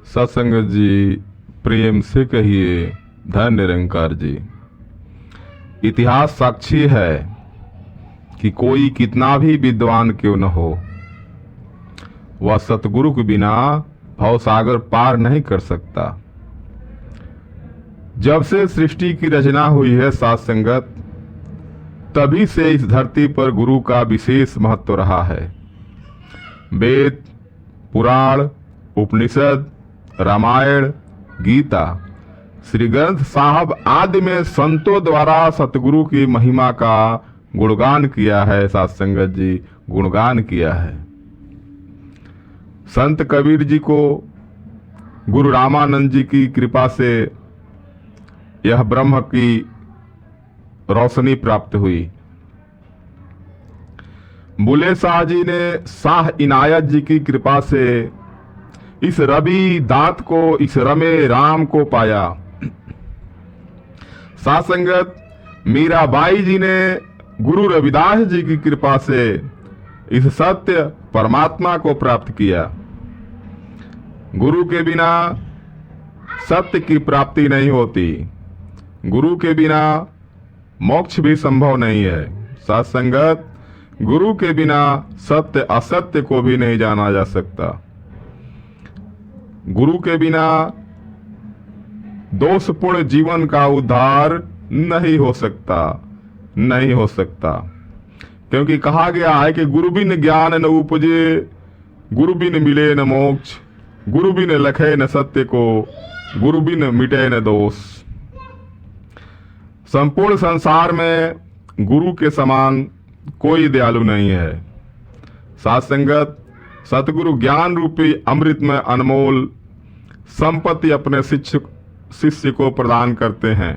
सत्संगत जी, प्रेम से कहिए धन निरंकार जी। इतिहास साक्षी है कि कोई कितना भी विद्वान क्यों न हो, वह सतगुरु के बिना भवसागर पार नहीं कर सकता। जब से सृष्टि की रचना हुई है साथ संगत, तभी से इस धरती पर गुरु का विशेष महत्व रहा है। वेद, पुराण, उपनिषद, रामायण, गीता, श्री ग्रंथ साहब आदि में संतों द्वारा सतगुरु की महिमा का गुणगान किया है। साथ संगत जी, गुणगान किया है। संत कबीर जी को गुरु रामानंद जी की कृपा से यह ब्रह्म की रोशनी प्राप्त हुई। बुले शाह जी ने शाह इनायत जी की कृपा से इस रवि दांत को, इस रमे राम को पाया। साथ संगत मीराबाई जी ने गुरु रविदास जी की कृपा से इस सत्य परमात्मा को प्राप्त किया। गुरु के बिना सत्य की प्राप्ति नहीं होती, गुरु के बिना मोक्ष भी संभव नहीं है। साथ संगत गुरु के बिना सत्य असत्य को भी नहीं जाना जा सकता। गुरु के बिना दोषपूर्ण जीवन का उद्धार नहीं हो सकता, नहीं हो सकता। क्योंकि कहा गया है कि गुरु बिन ज्ञान न उपजे, गुरु बिन मिले न मोक्ष, गुरु बिन लखे न सत्य को, गुरु बिन मिटे न दोष। संपूर्ण संसार में गुरु के समान कोई दयालु नहीं है। साथ संगत सतगुरु ज्ञान रूपी अमृत में अनमोल संपत्ति अपने शिष्य को प्रदान करते हैं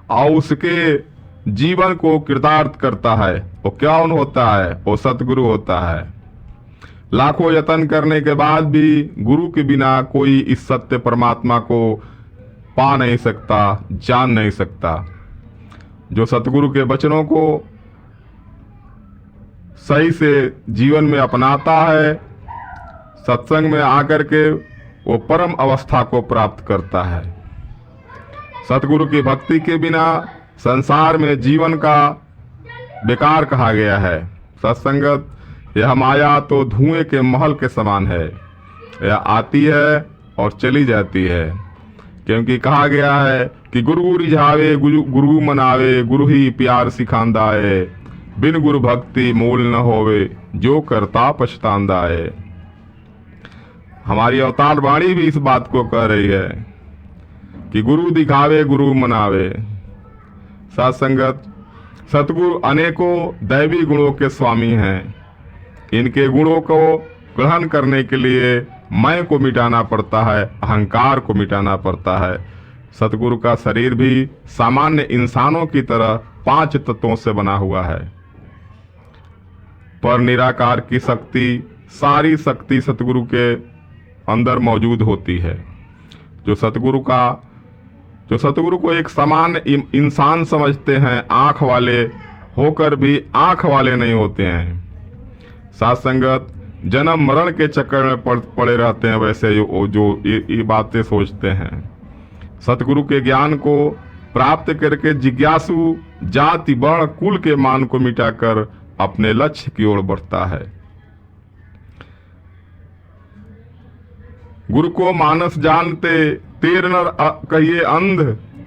और उसके जीवन को कृतार्थ करता है। वो कौन होता है? वो सतगुरु होता है। लाखों यत्न करने के बाद भी गुरु के बिना कोई इस सत्य परमात्मा को पा नहीं सकता, जान नहीं सकता। जो सतगुरु के वचनों को सही से जीवन में अपनाता है, सत्संग में आकर के वो परम अवस्था को प्राप्त करता है। सतगुरु की भक्ति के बिना संसार में जीवन का बेकार कहा गया है। सत्संगत यह माया तो धुएं के महल के समान है, यह आती है और चली जाती है। क्योंकि कहा गया है कि गुरु रिझावे गुरु मनावे, गुरु ही प्यार सिखांदा है, बिन गुरु भक्ति मूल न होवे, जो करता पछतांदा है। हमारी अवतार वाणी भी इस बात को कह रही है कि गुरु दिखावे गुरु मनावे। साथ संगत सतगुरु अनेकों दैवी गुणों के स्वामी हैं। इनके गुणों को ग्रहण करने के लिए मैं को मिटाना पड़ता है, अहंकार को मिटाना पड़ता है। सतगुरु का शरीर भी सामान्य इंसानों की तरह 5 तत्वों से बना हुआ है, पर निराकार की शक्ति, सारी शक्ति सतगुरु के अंदर मौजूद होती है। जो सतगुरु को एक समान इंसान समझते हैं, आंख वाले होकर भी आंख वाले नहीं होते हैं। साथ संगत जन्म मरण के चक्कर में पड़े रहते हैं, वैसे जो ये बातें सोचते हैं। सतगुरु के ज्ञान को प्राप्त करके जिज्ञासु जाति वर्ण कुल के मान को मिटाकर अपने लक्ष्य की ओर बढ़ता है। गुरु को मानस जानते तेर नर कहिए अंध,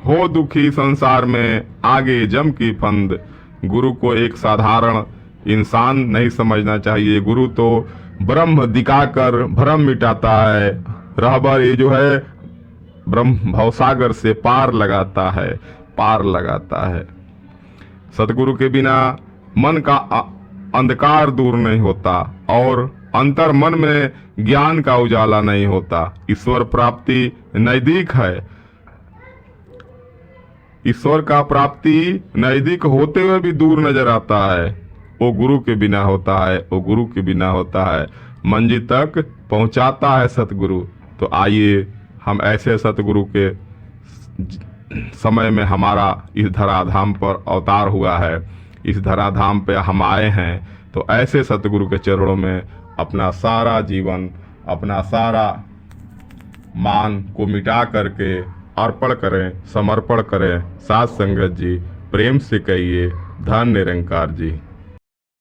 हो दुखी संसार में आगे जम की फंद। गुरु को एक साधारण इंसान नहीं समझना चाहिए। गुरु तो ब्रह्म दिखाकर भ्रम मिटाता है। रहबर ये जो है ब्रह्म भवसागर से पार लगाता है, पार लगाता है। सतगुरु के बिना मन का अंधकार दूर नहीं होता और अंतर मन में ज्ञान का उजाला नहीं होता। ईश्वर प्राप्ति नजदीक है। ईश्वर का प्राप्ति नजदीक होते हुए भी दूर नजर आता है। वो गुरु के बिना होता है, वो गुरु के बिना होता है। मंजिल तक पहुंचाता है सतगुरु। तो आइए हम ऐसे सतगुरु के समय में हमारा इस धराधाम पर अवतार हुआ है, इस धराधाम पे हम आए हैं, तो ऐसे सतगुरु के चरणों में अपना सारा जीवन, अपना सारा मान को मिटा करके अर्पण करें, समर्पण करें। साथ संगत जी, प्रेम से कहिए धन निरंकार जी।